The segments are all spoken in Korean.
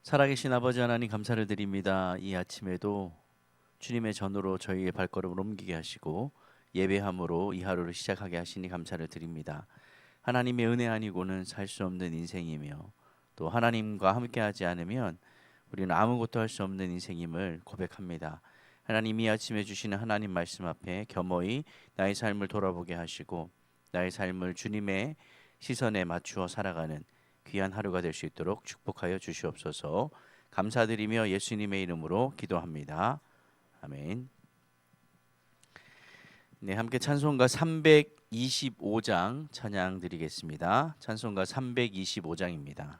살아계신 아버지 하나님 감사를 드립니다. 이 아침에도 주님의 전으로 저희의 발걸음을 옮기게 하시고 예배함으로 이 하루를 시작하게 하시니 감사를 드립니다. 하나님의 은혜 아니고는 살 수 없는 인생이며 또 하나님과 함께하지 않으면 우리는 아무것도 할 수 없는 인생임을 고백합니다. 하나님 이 아침에 주시는 하나님 말씀 앞에 겸허히 나의 삶을 돌아보게 하시고 나의 삶을 주님의 시선에 맞추어 살아가는 귀한 하루가 될 수 있도록 축복하여 주시옵소서. 감사드리며 예수님의 이름으로 기도합니다. 아멘. 네, 함께 찬송가 325장 찬양 드리겠습니다. 찬송가 325장입니다.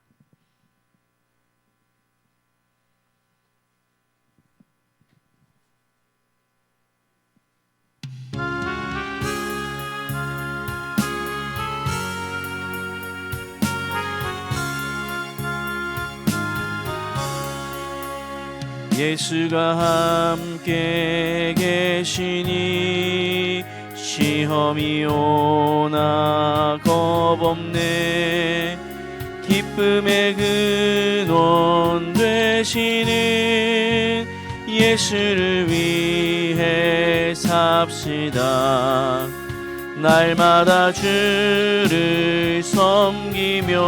예수가 함께 계시니 시험이 오나 겁없네. 기쁨의 근원 되시는 예수를 위해 삽시다. 날마다 주를 섬기며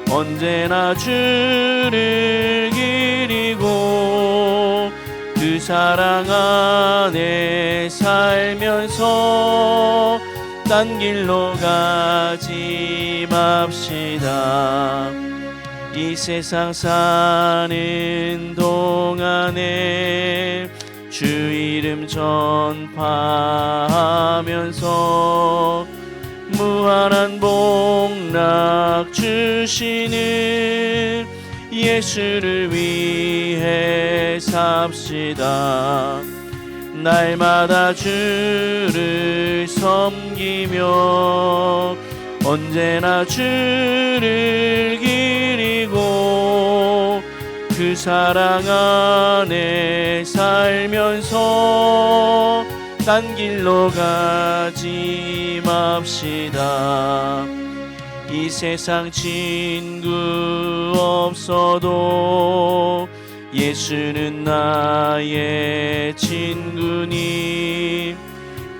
언제나 주를 기리고 그 사랑 안에 살면서 딴 길로 가지 맙시다. 이 세상 사는 동안에 주 이름 전파하면서 무한한 복락 주시는 예수를 위해 삽시다. 날마다 주를 섬기며 언제나 주를 기리고 그 사랑 안에 살면서 딴 길로 가지 맙시다. 이 세상 친구 없어도 예수는 나의 친구니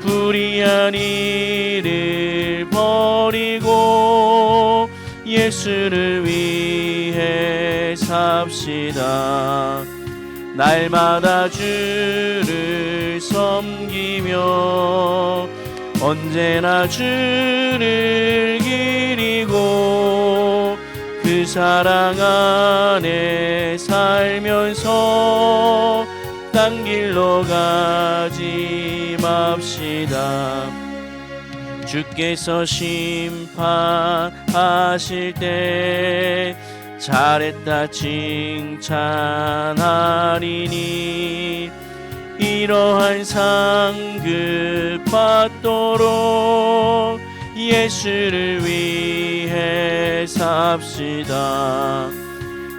불의한 일을 버리고 예수를 위해 삽시다. 날마다 주를 섬기며 언제나 주를 기리고 그 사랑 안에 살면서 딴 길로 가지 맙시다. 주께서 심판하실 때 잘했다 칭찬하리니 이러한 상급 받도록 예수를 위해 삽시다.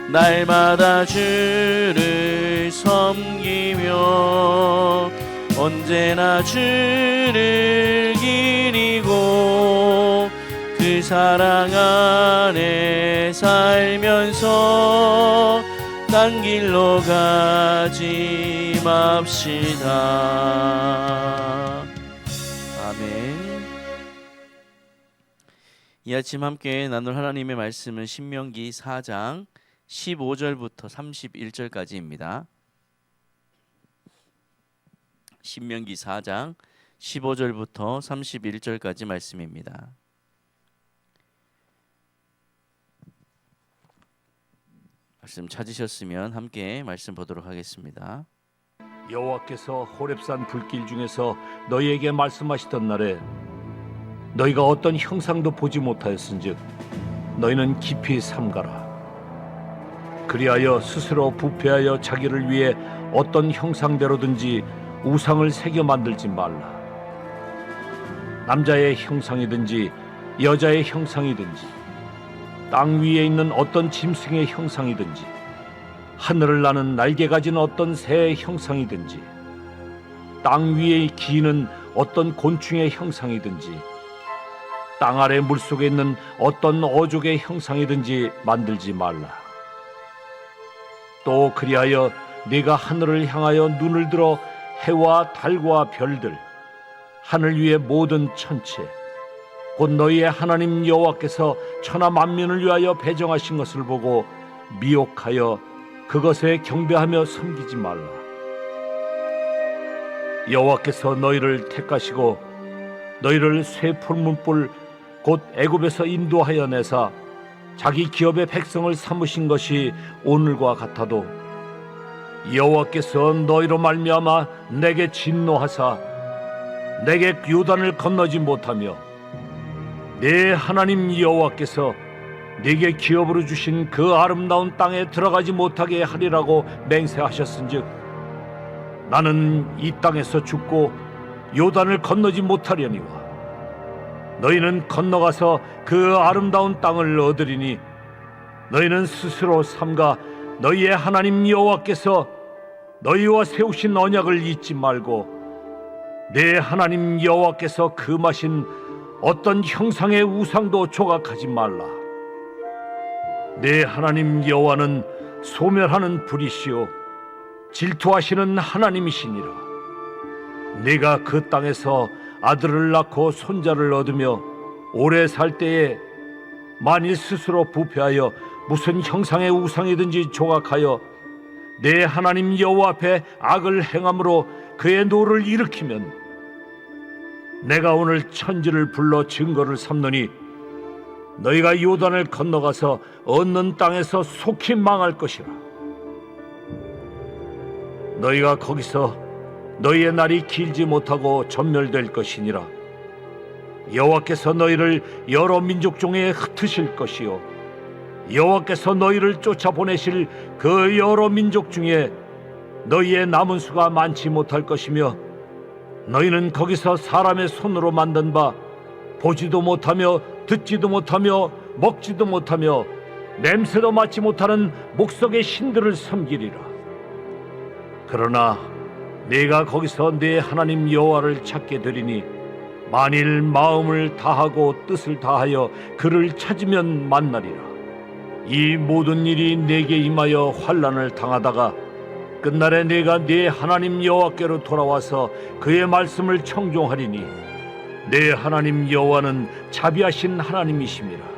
날마다 주를 섬기며 언제나 주를 기리고 그 사랑 안에 살면서 딴 길로 가지 맙시다. 아멘. 이 아침 함께 나눌 하나님의 말씀은 신명기 4장 15절부터 31절까지입니다. 신명기 4장 15절부터 31절까지 말씀입니다. 말씀 찾으셨으면 함께 말씀 보도록 하겠습니다. 여호와께서 호렙산 불길 중에서 너희에게 말씀하시던 날에 너희가 어떤 형상도 보지 못하였은즉 너희는 깊이 삼가라. 그리하여 스스로 부패하여 자기를 위해 어떤 형상대로든지 우상을 새겨 만들지 말라. 남자의 형상이든지 여자의 형상이든지 땅 위에 있는 어떤 짐승의 형상이든지 하늘을 나는 날개 가진 어떤 새의 형상이든지 땅 위에 기는 어떤 곤충의 형상이든지 땅 아래 물속에 있는 어떤 어족의 형상이든지 만들지 말라. 또 그리하여 네가 하늘을 향하여 눈을 들어 해와 달과 별들, 하늘 위의 모든 천체, 곧 너희의 하나님 여호와께서 천하 만민을 위하여 배정하신 것을 보고 미혹하여 그것에 경배하며 섬기지 말라. 여호와께서 너희를 택하시고 너희를 쇠 풀문불 곧 애굽에서 인도하여 내사 자기 기업의 백성을 삼으신 것이 오늘과 같아도 여호와께서 너희로 말미암아 내게 진노하사 내게 요단을 건너지 못하며 내 하나님 여호와께서 네게 기업으로 주신 그 아름다운 땅에 들어가지 못하게 하리라고 맹세하셨은즉 나는 이 땅에서 죽고 요단을 건너지 못하려니와 너희는 건너가서 그 아름다운 땅을 얻으리니 너희는 스스로 삼가 너희의 하나님 여호와께서 너희와 세우신 언약을 잊지 말고 내 하나님 여호와께서 금하신 어떤 형상의 우상도 조각하지 말라. 내 하나님 여호와는 소멸하는 불이시요 질투하시는 하나님이시니라. 네가 그 땅에서 아들을 낳고 손자를 얻으며 오래 살 때에 만일 스스로 부패하여 무슨 형상의 우상이든지 조각하여 내 하나님 여호와 앞에 악을 행함으로 그의 노를 일으키면 내가 오늘 천지를 불러 증거를 삼노니 너희가 요단을 건너가서 얻는 땅에서 속히 망할 것이라. 너희가 거기서 너희의 날이 길지 못하고 전멸될 것이니라. 여호와께서 너희를 여러 민족 중에 흩으실 것이요 여호와께서 너희를 쫓아보내실 그 여러 민족 중에 너희의 남은 수가 많지 못할 것이며 너희는 거기서 사람의 손으로 만든 바 보지도 못하며 듣지도 못하며 먹지도 못하며 냄새도 맡지 못하는 목석의 신들을 섬기리라. 그러나 네가 거기서 네 하나님 여호와를 찾게 되리니 만일 마음을 다하고 뜻을 다하여 그를 찾으면 만나리라. 이 모든 일이 네게 임하여 환난을 당하다가 끝날에 네가 네 하나님 여호와께로 돌아와서 그의 말씀을 청종하리니 네 하나님 여호와는 자비하신 하나님이심이라.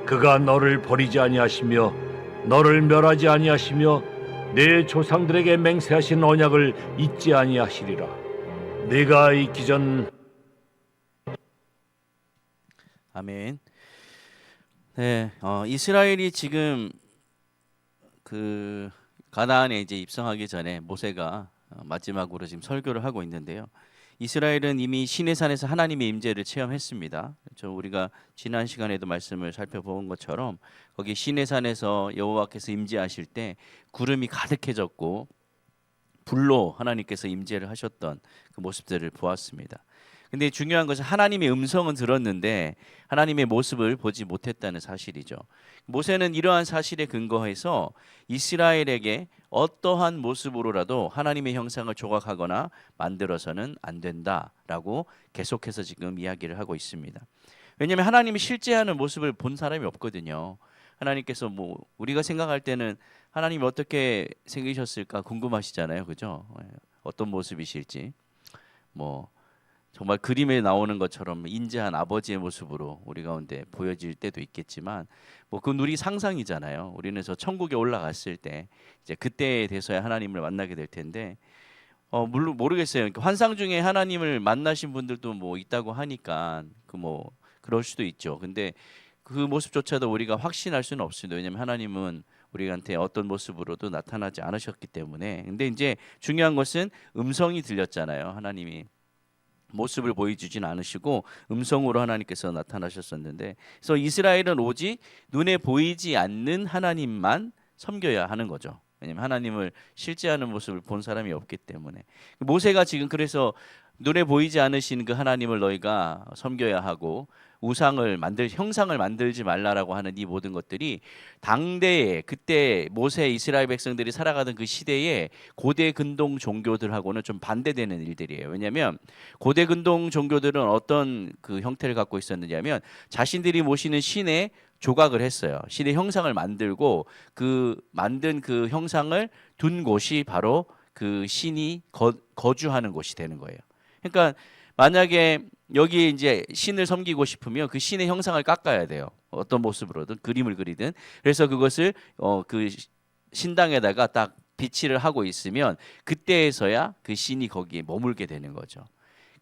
그가 너를 버리지 아니하시며 너를 멸하지 아니하시며 내 조상들에게 맹세하신 언약을 잊지 아니하시리라. 네가 있기 전 아멘. 네, 이스라엘이 지금 그 가나안에 이제 입성하기 전에 모세가 마지막으로 지금 설교를 하고 있는데요. 이스라엘은 이미 시내산에서 하나님의 임재를 체험했습니다. 우리가 지난 시간에도 말씀을 살펴본 것처럼 거기 시내산에서 여호와께서 임재하실 때 구름이 가득해졌고 불로 하나님께서 임재를 하셨던 그 모습들을 보았습니다. 근데 중요한 것은 하나님의 음성은 들었는데 하나님의 모습을 보지 못했다는 사실이죠. 모세는 이러한 사실에 근거해서 이스라엘에게 어떠한 모습으로라도 하나님의 형상을 조각하거나 만들어서는 안 된다라고 계속해서 지금 이야기를 하고 있습니다. 왜냐하면 하나님이 실제하는 모습을 본 사람이 없거든요. 하나님께서 뭐 우리가 생각할 때는 하나님이 어떻게 생기셨을까 궁금하시잖아요, 그죠? 어떤 모습이실지 뭐 정말 그림에 나오는 것처럼 인자한 아버지의 모습으로 우리 가운데 보여질 때도 있겠지만 뭐 그건 우리 상상이잖아요. 우리는 저 천국에 올라갔을 때 이제 그때에 돼서야 하나님을 만나게 될 텐데 물론 모르겠어요. 환상 중에 하나님을 만나신 분들도 뭐 있다고 하니까 그 뭐 그럴 수도 있죠. 근데 그 모습조차도 우리가 확신할 수는 없습니다. 왜냐하면 하나님은 우리한테 어떤 모습으로도 나타나지 않으셨기 때문에. 근데 이제 중요한 것은 음성이 들렸잖아요. 하나님이 모습을 보여주진 않으시고 음성으로 하나님께서 나타나셨었는데, 그래서 이스라엘은 오직 눈에 보이지 않는 하나님만 섬겨야 하는 거죠. 왜냐하면 하나님을 실제하는 모습을 본 사람이 없기 때문에. 모세가 지금 그래서 눈에 보이지 않으신 그 하나님을 너희가 섬겨야 하고 형상을 만들지 말라라고 하는 이 모든 것들이 당대에 그때 모세 이스라엘 백성들이 살아가던 그 시대에 고대 근동 종교들하고는 좀 반대되는 일들이에요. 왜냐하면 고대 근동 종교들은 어떤 그 형태를 갖고 있었느냐면 자신들이 모시는 신에 조각을 했어요. 신의 형상을 만들고 그 만든 그 형상을 둔 곳이 바로 그 신이 거주하는 곳이 되는 거예요. 그러니까 만약에 여기 이제 신을 섬기고 싶으면 그 신의 형상을 깎아야 돼요. 어떤 모습으로든 그림을 그리든. 그래서 그것을 그 신당에다가 딱 비치를 하고 있으면 그때에서야 그 신이 거기에 머물게 되는 거죠.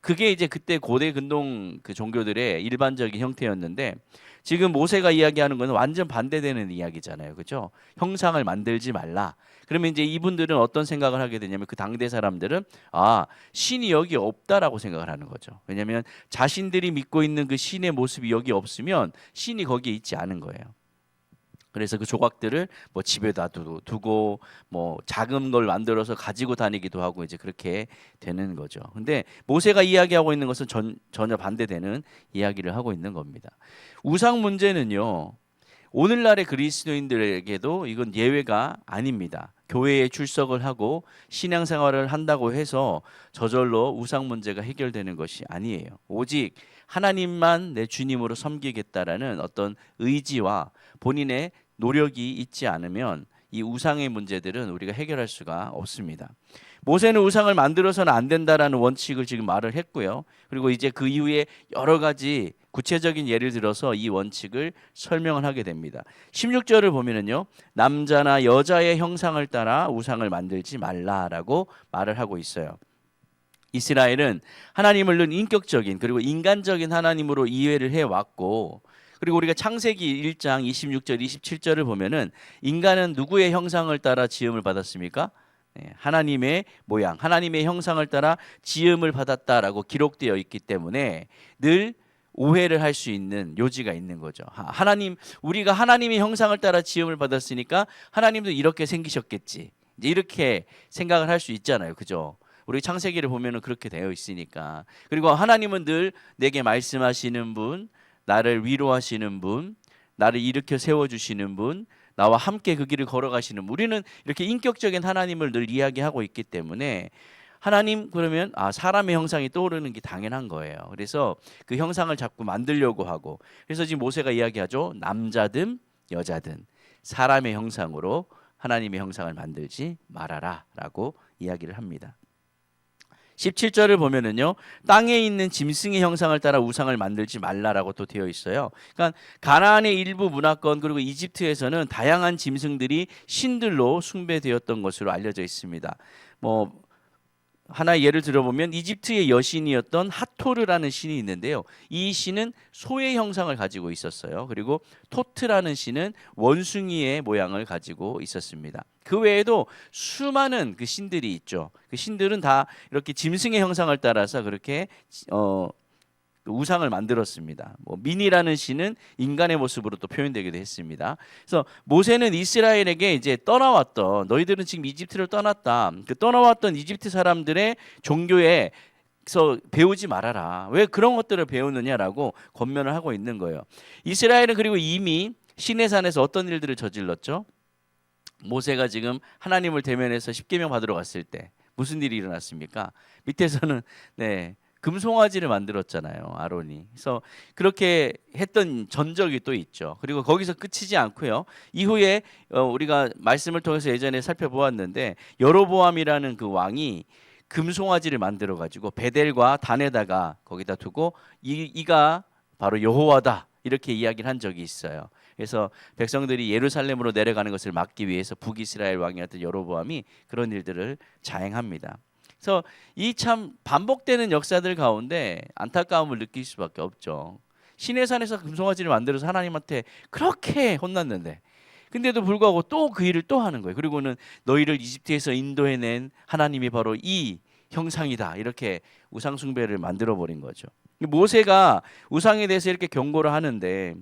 그게 이제 그때 고대 근동 그 종교들의 일반적인 형태였는데 지금 모세가 이야기하는 거는 완전 반대되는 이야기잖아요. 그죠? 형상을 만들지 말라. 그러면 이제 이분들은 어떤 생각을 하게 되냐면 그 당대 사람들은 아, 신이 여기 없다라고 생각을 하는 거죠. 왜냐하면 자신들이 믿고 있는 그 신의 모습이 여기 없으면 신이 거기에 있지 않은 거예요. 그래서 그 조각들을 뭐 집에다 두고 뭐 작은 걸 만들어서 가지고 다니기도 하고 이제 그렇게 되는 거죠. 근데 모세가 이야기하고 있는 것은 전혀 반대되는 이야기를 하고 있는 겁니다. 우상 문제는요. 오늘날의 그리스도인들에게도 이건 예외가 아닙니다. 교회에 출석을 하고 신앙생활을 한다고 해서 저절로 우상 문제가 해결되는 것이 아니에요. 오직 하나님만 내 주님으로 섬기겠다라는 어떤 의지와 본인의 노력이 있지 않으면 이 우상의 문제들은 우리가 해결할 수가 없습니다. 모세는 우상을 만들어서는 안 된다라는 원칙을 지금 말을 했고요. 그리고 이제 그 이후에 여러 가지 구체적인 예를 들어서 이 원칙을 설명을 하게 됩니다. 16절을 보면은요. 남자나 여자의 형상을 따라 우상을 만들지 말라라고 말을 하고 있어요. 이스라엘은 하나님을 늘 인격적인 그리고 인간적인 하나님으로 이해를 해왔고 그리고 우리가 창세기 1장 26절 27절을 보면은 인간은 누구의 형상을 따라 지음을 받았습니까? 하나님의 모양, 하나님의 형상을 따라 지음을 받았다라고 기록되어 있기 때문에 늘 오해를 할 수 있는 요지가 있는 거죠. 우리가 하나님의 형상을 따라 지음을 받았으니까 하나님도 이렇게 생기셨겠지. 이제 이렇게 생각을 할 수 있잖아요. 그죠? 우리 창세기를 보면은 그렇게 되어 있으니까. 그리고 하나님은 늘 내게 말씀하시는 분, 나를 위로하시는 분, 나를 일으켜 세워주시는 분, 나와 함께 그 길을 걸어가시는 분. 우리는 이렇게 인격적인 하나님을 늘 이야기하고 있기 때문에 하나님 그러면 사람의 형상이 떠오르는 게 당연한 거예요. 그래서 그 형상을 자꾸 만들려고 하고 그래서 지금 모세가 이야기하죠. 남자든 여자든 사람의 형상으로 하나님의 형상을 만들지 말아라 라고 이야기를 합니다. 17절을 보면은요. 땅에 있는 짐승의 형상을 따라 우상을 만들지 말라라고 또 되어 있어요. 그러니까 가나안의 일부 문화권 그리고 이집트에서는 다양한 짐승들이 신들로 숭배되었던 것으로 알려져 있습니다. 뭐 하나 예를 들어보면 이집트의 여신이었던 하토르라는 신이 있는데요. 이 신은 소의 형상을 가지고 있었어요. 그리고 토트라는 신은 원숭이의 모양을 가지고 있었습니다. 그 외에도 수많은 그 신들이 있죠. 그 신들은 다 이렇게 짐승의 형상을 따라서 그렇게 우상을 만들었습니다. 민이라는 신은 인간의 모습으로 또 표현되기도 했습니다. 그래서 모세는 이스라엘에게 이제 떠나왔던 너희들은 지금 이집트를 떠났다. 그 떠나왔던 이집트 사람들의 종교에서 배우지 말아라. 왜 그런 것들을 배우느냐라고 권면을 하고 있는 거예요. 이스라엘은 그리고 이미 시내산에서 어떤 일들을 저질렀죠? 모세가 지금 하나님을 대면해서 십계명 받으러 갔을 때 무슨 일이 일어났습니까? 밑에서는 금송아지를 만들었잖아요, 아론이. 그래서 그렇게 했던 전적이 또 있죠. 그리고 거기서 끝이지 않고요. 이후에 우리가 말씀을 통해서 예전에 살펴보았는데 여로보암이라는 그 왕이 금송아지를 만들어 가지고 베델과 단에다가 거기다 두고 이가 바로 여호와다 이렇게 이야기를 한 적이 있어요. 그래서 백성들이 예루살렘으로 내려가는 것을 막기 위해서 북이스라엘 왕이었던 여로보암이 그런 일들을 자행합니다. 그래서 이 참 반복되는 역사들 가운데 안타까움을 느낄 수밖에 없죠. 시내산에서 금송아지를 만들어서 하나님한테 그렇게 혼났는데 근데도 불구하고 또 그 일을 또 하는 거예요. 그리고는 너희를 이집트에서 인도해낸 하나님이 바로 이 형상이다. 이렇게 우상 숭배를 만들어 버린 거죠. 모세가 우상에 대해서 이렇게 경고를 하는데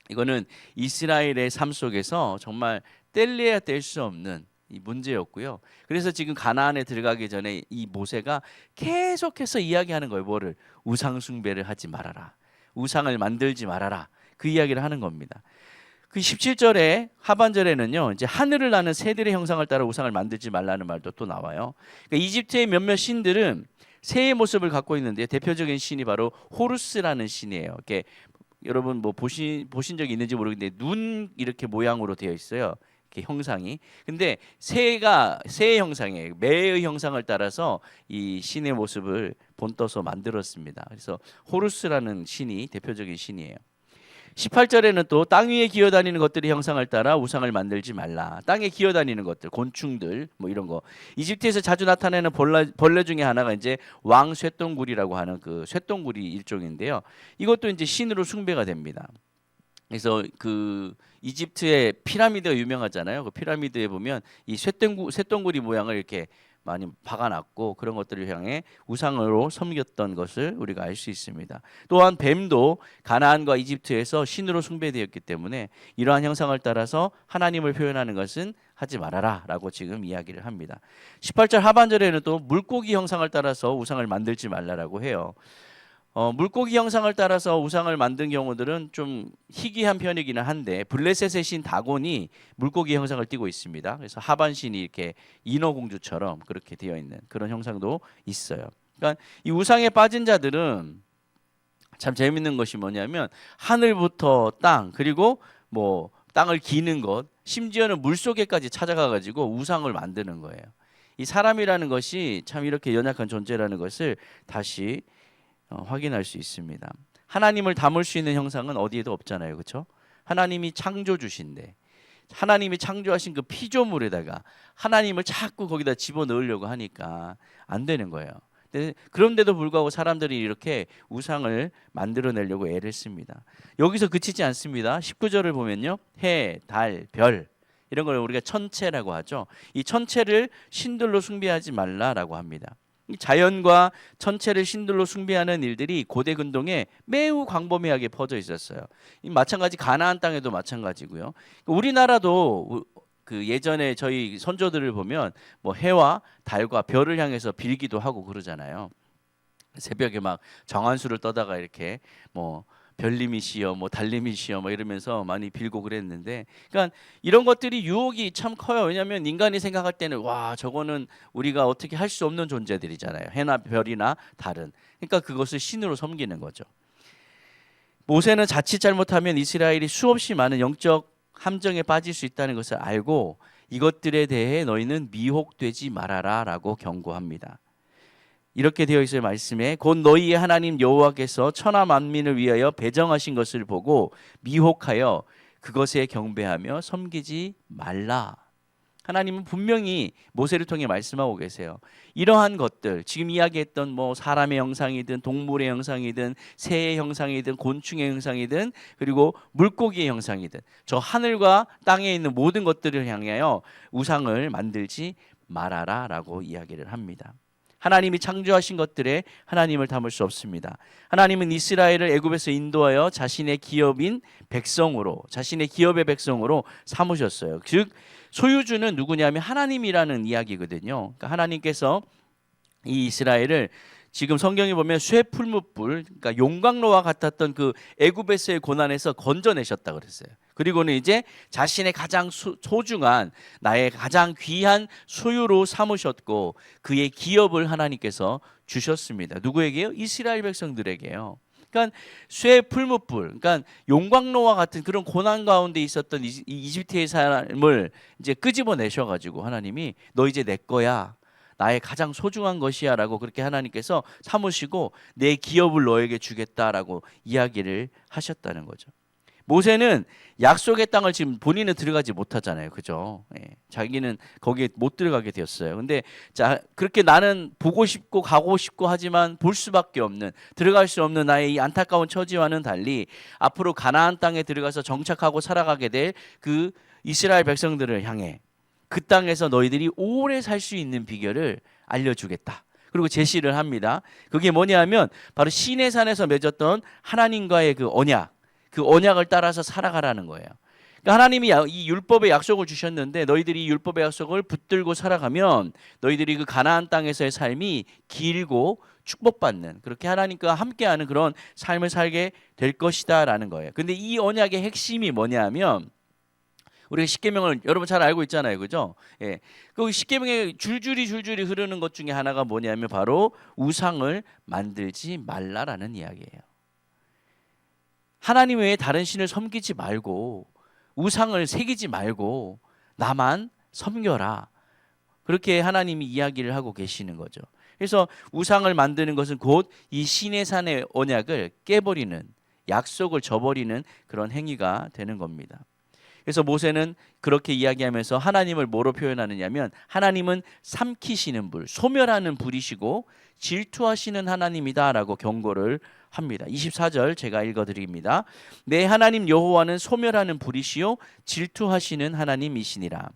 이거는 이스라엘의 삶 속에서 정말 뗄래야 뗄 수 없는 이 문제였고요. 그래서 지금 가나안에 들어가기 전에 이 모세가 계속해서 이야기하는 거예요. 뭐를? 우상 숭배를 하지 말아라. 우상을 만들지 말아라. 그 이야기를 하는 겁니다. 그 17절에 하반절에는요. 이제 하늘을 나는 새들의 형상을 따라 우상을 만들지 말라는 말도 또 나와요. 그러니까 이집트의 몇몇 신들은 새의 모습을 갖고 있는데 대표적인 신이 바로 호루스라는 신이에요. 이렇게 여러분 뭐 보신 적이 있는지 모르겠는데 눈 이렇게 모양으로 되어 있어요. 이렇게 형상이. 근데 새의 형상이에요. 매의 형상을 따라서 이 신의 모습을 본떠서 만들었습니다. 그래서 호루스라는 신이 대표적인 신이에요. 18절에는 또 땅 위에 기어다니는 것들의 형상을 따라 우상을 만들지 말라. 땅에 기어다니는 것들, 곤충들 뭐 이런 거. 이집트에서 자주 나타나는 벌레 중에 하나가 이제 왕쇠똥구리라고 하는 그 쇠똥구리 일종인데요. 이것도 이제 신으로 숭배가 됩니다. 그래서 그 이집트의 피라미드가 유명하잖아요. 그 피라미드에 보면 이 쇠똥구리 모양을 이렇게 많이 박아놨고 그런 것들을 향해 우상으로 섬겼던 것을 우리가 알 수 있습니다. 또한 뱀도 가나안과 이집트에서 신으로 숭배되었기 때문에 이러한 형상을 따라서 하나님을 표현하는 것은 하지 말아라라고 지금 이야기를 합니다. 18절 하반절에는 또 물고기 형상을 따라서 우상을 만들지 말라라고 해요. 물고기 형상을 따라서 우상을 만든 경우들은 좀 희귀한 편이기는 한데 블레셋의 신 다곤이 물고기 형상을 띠고 있습니다. 그래서 하반신이 이렇게 인어공주처럼 그렇게 되어 있는 그런 형상도 있어요. 그러니까 이 우상에 빠진 자들은 참 재밌는 것이 뭐냐면 하늘부터 땅 그리고 뭐 땅을 기는 것 심지어는 물속에까지 찾아가 가지고 우상을 만드는 거예요. 이 사람이라는 것이 참 이렇게 연약한 존재라는 것을 다시 확인할 수 있습니다. 하나님을 담을 수 있는 형상은 어디에도 없잖아요. 그렇죠? 하나님이 창조주신데 하나님이 창조하신 그 피조물에다가 하나님을 자꾸 거기다 집어넣으려고 하니까 안 되는 거예요. 그런데도 불구하고 사람들이 이렇게 우상을 만들어내려고 애를 씁니다. 여기서 그치지 않습니다. 19절을 보면요. 해, 달, 별 이런 걸 우리가 천체라고 하죠. 이 천체를 신들로 숭배하지 말라라고 합니다. 자연과 천체를 신들로 숭배하는 일들이 고대 근동에 매우 광범위하게 퍼져 있었어요. 마찬가지 가나안 땅에도 마찬가지고요. 우리나라도 그 예전에 저희 선조들을 보면 뭐 해와 달과 별을 향해서 빌기도 하고 그러잖아요. 새벽에 막 정한수를 떠다가 이렇게 뭐 별님이시여 뭐 달님이시여 뭐 이러면서 많이 빌고 그랬는데 그러니까 이런 것들이 유혹이 참 커요. 왜냐하면 인간이 생각할 때는 와 저거는 우리가 어떻게 할 수 없는 존재들이잖아요. 해나 별이나 달은. 그러니까 그것을 신으로 섬기는 거죠. 모세는 자칫 잘못하면 이스라엘이 수없이 많은 영적 함정에 빠질 수 있다는 것을 알고 이것들에 대해 너희는 미혹되지 말아라 라고 경고합니다. 이렇게 되어 있어요. 말씀에 곧 너희의 하나님 여호와께서 천하 만민을 위하여 배정하신 것을 보고 미혹하여 그것에 경배하며 섬기지 말라. 하나님은 분명히 모세를 통해 말씀하고 계세요. 이러한 것들 지금 이야기했던 뭐 사람의 형상이든 동물의 형상이든 새의 형상이든 곤충의 형상이든 그리고 물고기의 형상이든 저 하늘과 땅에 있는 모든 것들을 향하여 우상을 만들지 말아라 라고 이야기를 합니다. 하나님이 창조하신 것들에 하나님을 담을 수 없습니다. 하나님은 이스라엘을 애굽에서 인도하여 자신의 기업인 백성으로 자신의 기업의 백성으로 삼으셨어요. 즉 소유주는 누구냐면 하나님이라는 이야기거든요. 그러니까 하나님께서 이 이스라엘을 지금 성경에 보면 쇠풀무불 그러니까 용광로와 같았던 그 애굽에서의 고난에서 건져내셨다 그랬어요. 그리고는 이제 자신의 가장 소중한 나의 가장 귀한 소유로 삼으셨고 그의 기업을 하나님께서 주셨습니다. 누구에게요? 이스라엘 백성들에게요. 그러니까 쇠풀무불, 그러니까 용광로와 같은 그런 고난 가운데 있었던 이집트의 삶을 이제 끄집어내셔가지고 하나님이 너 이제 내 거야. 나의 가장 소중한 것이야라고 그렇게 하나님께서 삼으시고 내 기업을 너에게 주겠다라고 이야기를 하셨다는 거죠. 모세는 약속의 땅을 지금 본인은 들어가지 못하잖아요. 그죠? 예, 자기는 거기에 못 들어가게 되었어요. 근데 자, 그렇게 나는 보고 싶고 가고 싶고 하지만 볼 수밖에 없는 들어갈 수 없는 나의 이 안타까운 처지와는 달리 앞으로 가나안 땅에 들어가서 정착하고 살아가게 될 그 이스라엘 백성들을 향해 그 땅에서 너희들이 오래 살 수 있는 비결을 알려주겠다. 그리고 제시를 합니다. 그게 뭐냐면 바로 시내산에서 맺었던 하나님과의 그 언약을 따라서 살아가라는 거예요. 그러니까 하나님이 이 율법의 약속을 주셨는데 너희들이 이 율법의 약속을 붙들고 살아가면 너희들이 그 가나안 땅에서의 삶이 길고 축복받는 그렇게 하나님과 함께하는 그런 삶을 살게 될 것이다라는 거예요. 근데 이 언약의 핵심이 뭐냐면 우리가 십계명을 여러분 잘 알고 있잖아요. 그죠? 예. 그 십계명에 줄줄이 흐르는 것 중에 하나가 뭐냐면 바로 우상을 만들지 말라라는 이야기예요. 하나님 외에 다른 신을 섬기지 말고 우상을 새기지 말고 나만 섬겨라. 그렇게 하나님이 이야기를 하고 계시는 거죠. 그래서 우상을 만드는 것은 곧 이 시내산의 언약을 깨버리는, 약속을 저버리는 그런 행위가 되는 겁니다. 그래서 모세는 그렇게 이야기하면서 하나님을 뭐로 표현하느냐면 하나님은 삼키시는 불, 소멸하는 불이시고 질투하시는 하나님이다라고 경고를 합니다. 24절 제가 읽어드립니다. 내 하나님 여호와는 소멸하는 불이시요 질투하시는 하나님이시니라.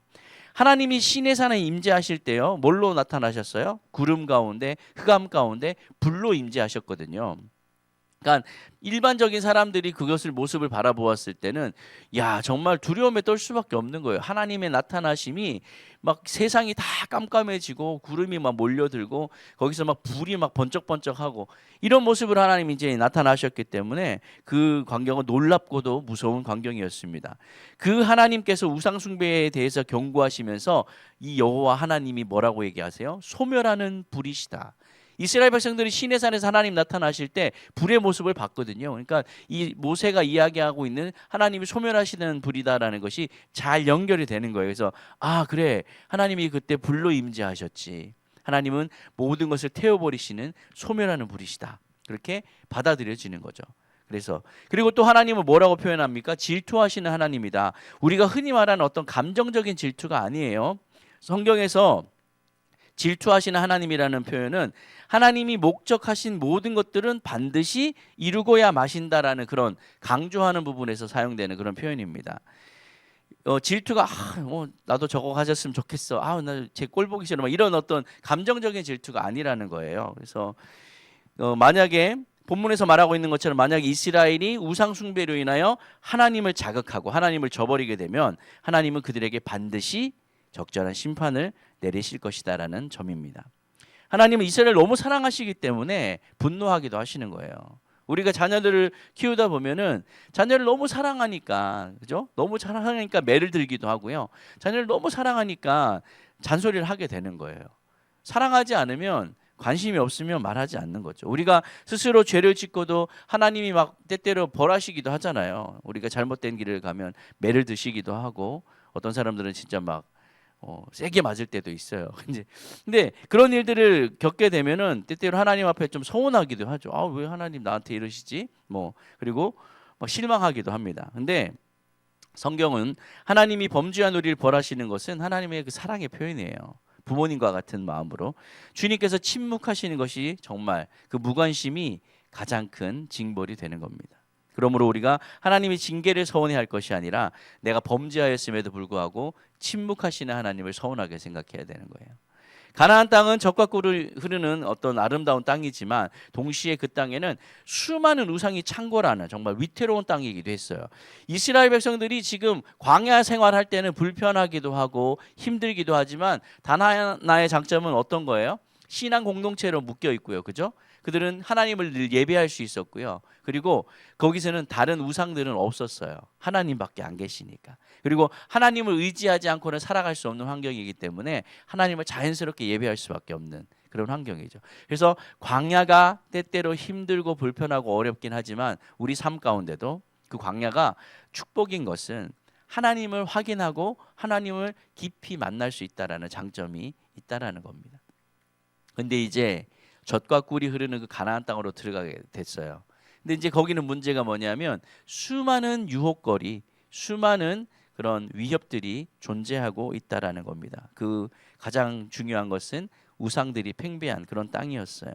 하나님이 시내산에 임재하실 때요, 뭘로 나타나셨어요? 구름 가운데, 흑암 가운데 불로 임재하셨거든요. 그러니까 일반적인 사람들이 그것을 모습을 바라보았을 때는 야, 정말 두려움에 떨 수밖에 없는 거예요. 하나님의 나타나심이 막 세상이 다 깜깜해지고 구름이 막 몰려들고 거기서 막 불이 막 번쩍번쩍하고 이런 모습을 하나님이 이제 나타나셨기 때문에 그 광경은 놀랍고도 무서운 광경이었습니다. 그 하나님께서 우상 숭배에 대해서 경고하시면서 이 여호와 하나님이 뭐라고 얘기하세요? 소멸하는 불이시다. 이스라엘 백성들이 시내산에서 하나님 나타나실 때 불의 모습을 봤거든요. 그러니까 이 모세가 이야기하고 있는 하나님이 소멸하시는 불이다라는 것이 잘 연결이 되는 거예요. 그래서 아, 그래, 하나님이 그때 불로 임재하셨지. 하나님은 모든 것을 태워버리시는 소멸하는 불이시다. 그렇게 받아들여지는 거죠. 그래서 그리고 또 하나님은 뭐라고 표현합니까? 질투하시는 하나님이다. 우리가 흔히 말하는 어떤 감정적인 질투가 아니에요. 성경에서 질투하시는 하나님이라는 표현은 하나님이 목적하신 모든 것들은 반드시 이루고야 마신다라는 그런 강조하는 부분에서 사용되는 그런 표현입니다. 질투가 나도 저거 가졌으면 좋겠어. 나 제 꼴 보기 싫어. 이런 어떤 감정적인 질투가 아니라는 거예요. 그래서 만약에 본문에서 말하고 있는 것처럼 만약에 이스라엘이 우상 숭배로 인하여 하나님을 자극하고 하나님을 저버리게 되면 하나님은 그들에게 반드시 적절한 심판을 내리실 것이다라는 점입니다. 하나님은 이스라엘을 너무 사랑하시기 때문에 분노하기도 하시는 거예요. 우리가 자녀들을 키우다 보면은 자녀를 너무 사랑하니까, 그죠? 너무 사랑하니까 매를 들기도 하고요. 자녀를 너무 사랑하니까 잔소리를 하게 되는 거예요. 사랑하지 않으면, 관심이 없으면 말하지 않는 거죠. 우리가 스스로 죄를 짓고도 하나님이 막 때때로 벌하시기도 하잖아요. 우리가 잘못된 길을 가면 매를 드시기도 하고, 어떤 사람들은 진짜 막 세게 맞을 때도 있어요. 근데 그런 일들을 겪게 되면은 때때로 하나님 앞에 좀 서운하기도 하죠. 왜 하나님 나한테 이러시지? 그리고 실망하기도 합니다. 근데 성경은 하나님이 범죄한 우리를 벌하시는 것은 하나님의 그 사랑의 표현이에요. 부모님과 같은 마음으로 주님께서 침묵하시는 것이 정말 그 무관심이 가장 큰 징벌이 되는 겁니다. 그러므로 우리가 하나님의 징계를 서운해할 것이 아니라 내가 범죄하였음에도 불구하고 침묵하시는 하나님을 서운하게 생각해야 되는 거예요. 가나안 땅은 젖과 꿀을 흐르는 어떤 아름다운 땅이지만 동시에 그 땅에는 수많은 우상이 창궐하는 정말 위태로운 땅이기도 했어요. 이스라엘 백성들이 지금 광야 생활할 때는 불편하기도 하고 힘들기도 하지만 단 하나의 장점은 어떤 거예요? 신앙 공동체로 묶여 있고요. 그죠? 그들은 하나님을 늘 예배할 수 있었고요. 그리고 거기서는 다른 우상들은 없었어요. 하나님밖에 안 계시니까. 그리고 하나님을 의지하지 않고는 살아갈 수 없는 환경이기 때문에 하나님을 자연스럽게 예배할 수밖에 없는 그런 환경이죠. 그래서 광야가 때때로 힘들고 불편하고 어렵긴 하지만 우리 삶 가운데도 그 광야가 축복인 것은 하나님을 확인하고 하나님을 깊이 만날 수 있다라는 장점이 있다라는 겁니다. 근데 이제 젖과 꿀이 흐르는 그 가나안 땅으로 들어가게 됐어요. 근데 이제 거기는 문제가 뭐냐면 수많은 유혹거리, 수많은 그런 위협들이 존재하고 있다라는 겁니다. 그 가장 중요한 것은 우상들이 팽배한 그런 땅이었어요.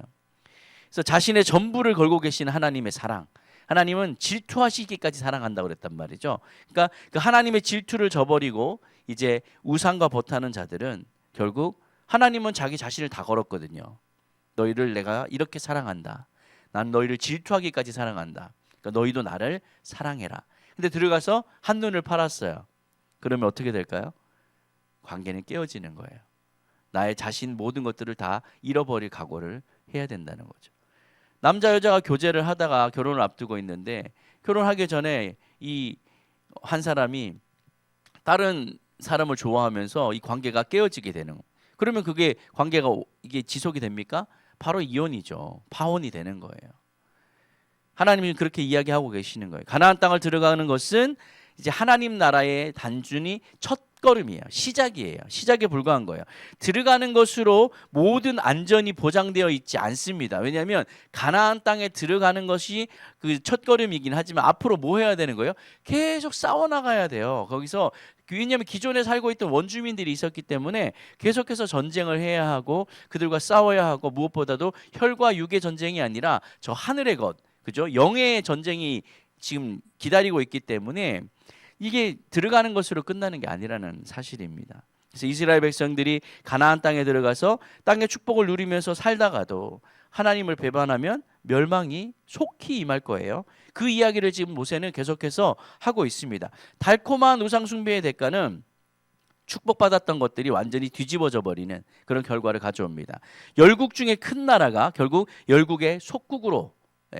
그래서 자신의 전부를 걸고 계신 하나님의 사랑, 하나님은 질투하시기까지 사랑한다고 그랬단 말이죠. 그러니까 그 하나님의 질투를 저버리고 이제 우상과 버타는 자들은 결국 하나님은 자기 자신을 다 걸었거든요. 너희를 내가 이렇게 사랑한다. 난 너희를 질투하기까지 사랑한다. 그러니까 너희도 나를 사랑해라. 근데 들어가서 한눈을 팔았어요. 그러면 어떻게 될까요? 관계는 깨어지는 거예요. 나의 자신 모든 것들을 다 잃어버릴 각오를 해야 된다는 거죠. 남자 여자가 교제를 하다가 결혼을 앞두고 있는데 결혼하기 전에 이 한 사람이 다른 사람을 좋아하면서 이 관계가 깨어지게 되는 거예요. 그러면 그게 관계가 이게 지속이 됩니까? 바로 이혼이죠. 파혼이 되는 거예요. 하나님이 그렇게 이야기하고 계시는 거예요. 가나안 땅을 들어가는 것은 이제 하나님 나라의 단순히 첫 걸음이에요. 시작이에요. 시작에 불과한 거예요. 들어가는 것으로 모든 안전이 보장되어 있지 않습니다. 왜냐하면 가나안 땅에 들어가는 것이 그 첫 걸음이긴 하지만 앞으로 뭐 해야 되는 거예요? 계속 싸워 나가야 돼요. 거기서 왜냐하면 기존에 살고 있던 원주민들이 있었기 때문에 계속해서 전쟁을 해야 하고 그들과 싸워야 하고 무엇보다도 혈과 육의 전쟁이 아니라 저 하늘의 것, 그죠? 영의 전쟁이 지금 기다리고 있기 때문에 이게 들어가는 것으로 끝나는 게 아니라는 사실입니다. 그래서 이스라엘 백성들이 가나안 땅에 들어가서 땅의 축복을 누리면서 살다가도 하나님을 배반하면 멸망이 속히 임할 거예요. 그 이야기를 지금 모세는 계속해서 하고 있습니다. 달콤한 우상 숭배의 대가는 축복받았던 것들이 완전히 뒤집어져 버리는 그런 결과를 가져옵니다. 열국 중에 큰 나라가 결국 열국의 속국으로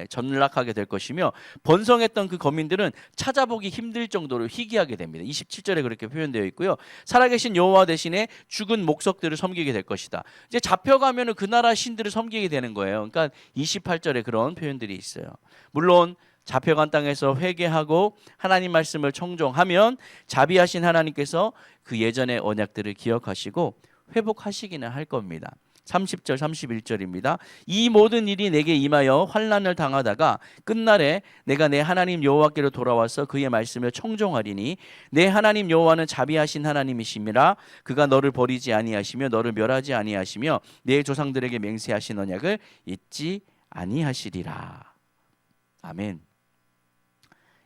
전락하게 될 것이며 번성했던 그 거민들은 찾아보기 힘들 정도로 희귀하게 됩니다. 27절에 그렇게 표현되어 있고요. 살아계신 여호와 대신에 죽은 목석들을 섬기게 될 것이다. 이제 잡혀가면은 그 나라 신들을 섬기게 되는 거예요. 그러니까 28절에 그런 표현들이 있어요. 물론 잡혀간 땅에서 회개하고 하나님 말씀을 청종하면 자비하신 하나님께서 그 예전의 언약들을 기억하시고 회복하시기는 할 겁니다. 30절 31절입니다. 이 모든 일이 내게 임하여 환난을 당하다가 끝날에 내가 내 하나님 여호와께로 돌아와서 그의 말씀을 청종하리니 내 하나님 여호와는 자비하신 하나님이심이라 그가 너를 버리지 아니하시며 너를 멸하지 아니하시며 내 조상들에게 맹세하신 언약을 잊지 아니하시리라. 아멘.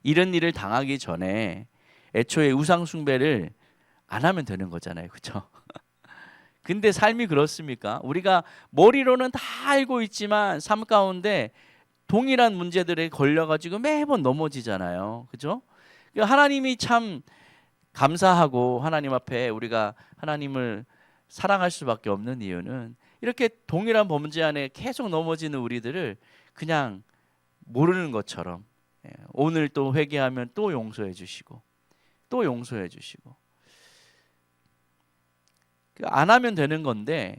이런 일을 당하기 전에 애초에 우상 숭배를 안 하면 되는 거잖아요. 그렇죠? 근데 삶이 그렇습니까? 우리가 머리로는 다 알고 있지만 삶 가운데 동일한 문제들에 걸려가지고 매번 넘어지잖아요. 그죠? 하나님이 참 감사하고 하나님 앞에 우리가 하나님을 사랑할 수밖에 없는 이유는 이렇게 동일한 범죄 안에 계속 넘어지는 우리들을 그냥 모르는 것처럼 오늘 또 회개하면 또 용서해 주시고 또 용서해 주시고 안 하면 되는 건데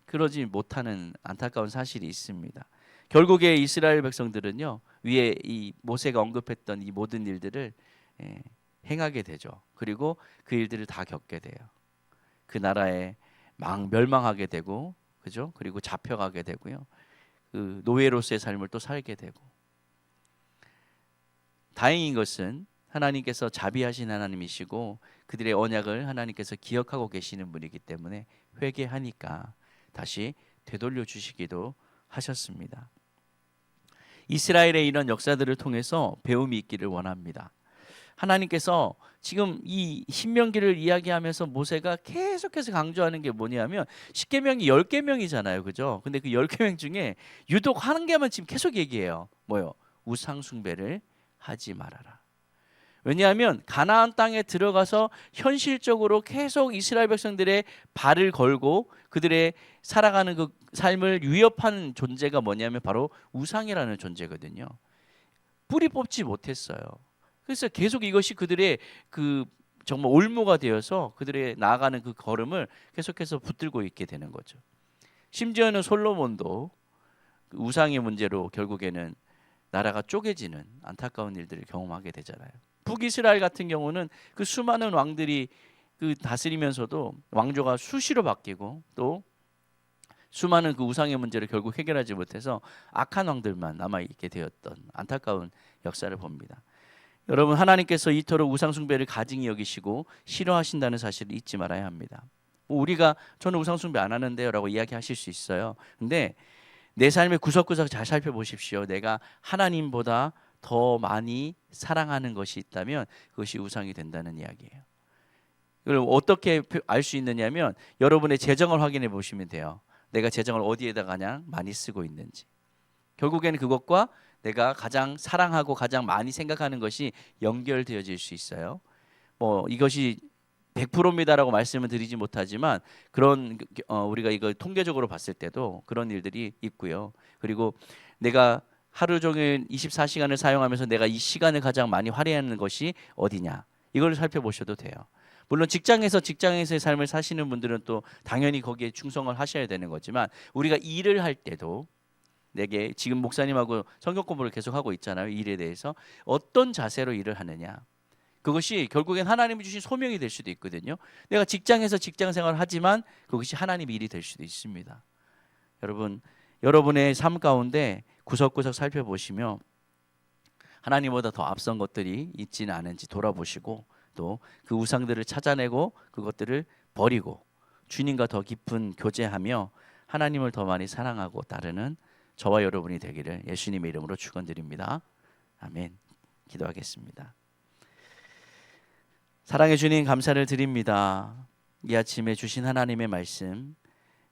그러지 못하는 안타까운 사실이 있습니다. 결국에 이스라엘 백성들은요 위에 이 모세가 언급했던 이 모든 일들을 행하게 되죠. 그리고 그 일들을 다 겪게 돼요. 그 나라에 멸망하게 되고, 그죠? 그리고 잡혀가게 되고요. 그 노예로서의 삶을 또 살게 되고. 다행인 것은 하나님께서 자비하신 하나님이시고 그들의 언약을 하나님께서 기억하고 계시는 분이기 때문에 회개하니까 다시 되돌려 주시기도 하셨습니다. 이스라엘의 이런 역사들을 통해서 배움이 있기를 원합니다. 하나님께서 지금 이 신명기를 이야기하면서 모세가 계속해서 강조하는 게 뭐냐면 10계명이 10계명이잖아요. 그죠? 근데 그 10계명 중에 유독 한 개만 지금 계속 얘기해요. 뭐요? 우상 숭배를 하지 말아라. 왜냐하면 가나안 땅에 들어가서 현실적으로 계속 이스라엘 백성들의 발을 걸고 그들의 살아가는 그 삶을 위협하는 존재가 뭐냐면 바로 우상이라는 존재거든요. 뿌리 뽑지 못했어요. 그래서 계속 이것이 그들의 그 정말 올무가 되어서 그들의 나아가는 그 걸음을 계속해서 붙들고 있게 되는 거죠. 심지어는 솔로몬도 그 우상의 문제로 결국에는 나라가 쪼개지는 안타까운 일들을 경험하게 되잖아요. 북이스라엘 같은 경우는 그 수많은 왕들이 그 다스리면서도 왕조가 수시로 바뀌고 또 수많은 그 우상의 문제를 결국 해결하지 못해서 악한 왕들만 남아 있게 되었던 안타까운 역사를 봅니다. 여러분, 하나님께서 이토록 우상 숭배를 가증히 여기시고 싫어하신다는 사실을 잊지 말아야 합니다. 우리가 저는 우상 숭배 안 하는데요라고 이야기하실 수 있어요. 근데 내 삶의 구석구석 잘 살펴보십시오. 내가 하나님보다 더 많이 사랑하는 것이 있다면 그것이 우상이 된다는 이야기예요. 이걸 어떻게 알 수 있느냐면 여러분의 재정을 확인해 보시면 돼요. 내가 재정을 어디에다 가장 많이 쓰고 있는지. 결국에는 그것과 내가 가장 사랑하고 가장 많이 생각하는 것이 연결되어질 수 있어요. 뭐 이것이 100%입니다라고 말씀을 드리지 못하지만 그런 우리가 이거 통계적으로 봤을 때도 그런 일들이 있고요. 그리고 내가 하루 종일 24시간을 사용하면서 내가 이 시간을 가장 많이 할애하는 것이 어디냐, 이걸 살펴보셔도 돼요. 물론 직장에서의 삶을 사시는 분들은 또 당연히 거기에 충성을 하셔야 되는 거지만 우리가 일을 할 때도 내게 지금 목사님하고 성경 공부를 계속 하고 있잖아요. 이 일에 대해서 어떤 자세로 일을 하느냐. 그것이 결국엔 하나님이 주신 소명이 될 수도 있거든요. 내가 직장에서 직장 생활을 하지만 그것이 하나님의 일이 될 수도 있습니다. 여러분, 여러분의 삶 가운데 구석구석 살펴보시며 하나님보다 더 앞선 것들이 있지는 않은지 돌아보시고 또 그 우상들을 찾아내고 그것들을 버리고 주님과 더 깊은 교제하며 하나님을 더 많이 사랑하고 따르는 저와 여러분이 되기를 예수님의 이름으로 축원드립니다. 아멘. 기도하겠습니다. 사랑해 주님 감사를 드립니다. 이 아침에 주신 하나님의 말씀,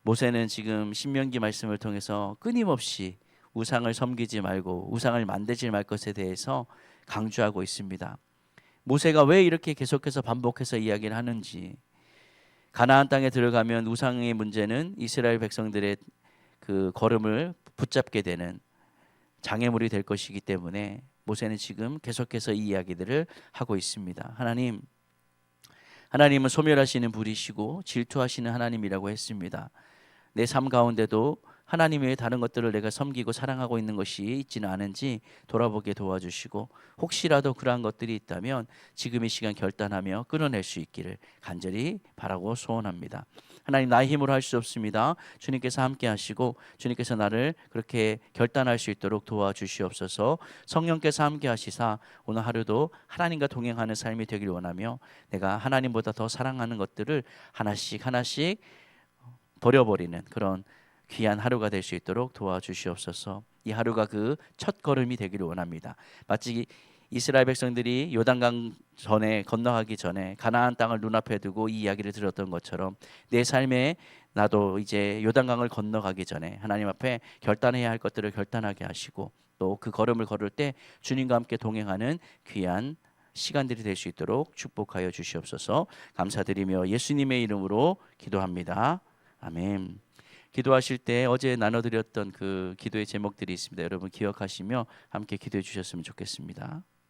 모세는 지금 신명기 말씀을 통해서 끊임없이 우상을 섬기지 말고 우상을 만들지 말 것에 대해서 강조하고 있습니다. 모세가 왜 이렇게 계속해서 반복해서 이야기를 하는지, 가나안 땅에 들어가면 우상의 문제는 이스라엘 백성들의 그 걸음을 붙잡게 되는 장애물이 될 것이기 때문에 모세는 지금 계속해서 이 이야기들을 하고 있습니다. 하나님은 소멸하시는 분이시고 질투하시는 하나님이라고 했습니다. 내 삶 가운데도 하나님 외에 다른 것들을 내가 섬기고 사랑하고 있는 것이 있지는 않은지 돌아보게 도와주시고, 혹시라도 그러한 것들이 있다면 지금 이 시간 결단하며 끊어낼 수 있기를 간절히 바라고 소원합니다. 하나님, 나의 힘으로 할 수 없습니다. 주님께서 함께 하시고 주님께서 나를 그렇게 결단할 수 있도록 도와주시옵소서. 성령께서 함께 하시사 오늘 하루도 하나님과 동행하는 삶이 되길 원하며 내가 하나님보다 더 사랑하는 것들을 하나씩 버려버리는 그런 귀한 하루가 될 수 있도록 도와주시옵소서. 이 하루가 그 첫 걸음이 되기를 원합니다. 마치 이스라엘 백성들이 요단강 전에 건너가기 전에 가나안 땅을 눈앞에 두고 이 이야기를 들었던 것처럼 내 삶에 나도 이제 요단강을 건너가기 전에 하나님 앞에 결단해야 할 것들을 결단하게 하시고 또 그 걸음을 걸을 때 주님과 함께 동행하는 귀한 시간들이 될 수 있도록 축복하여 주시옵소서. 감사드리며 예수님의 이름으로 기도합니다. 아멘. 기도하실 때 어제 나눠드렸던 그 기도의 제목들이 있습니다. 여러분 기억하시며 함께 기도해 주셨으면 좋겠습니다.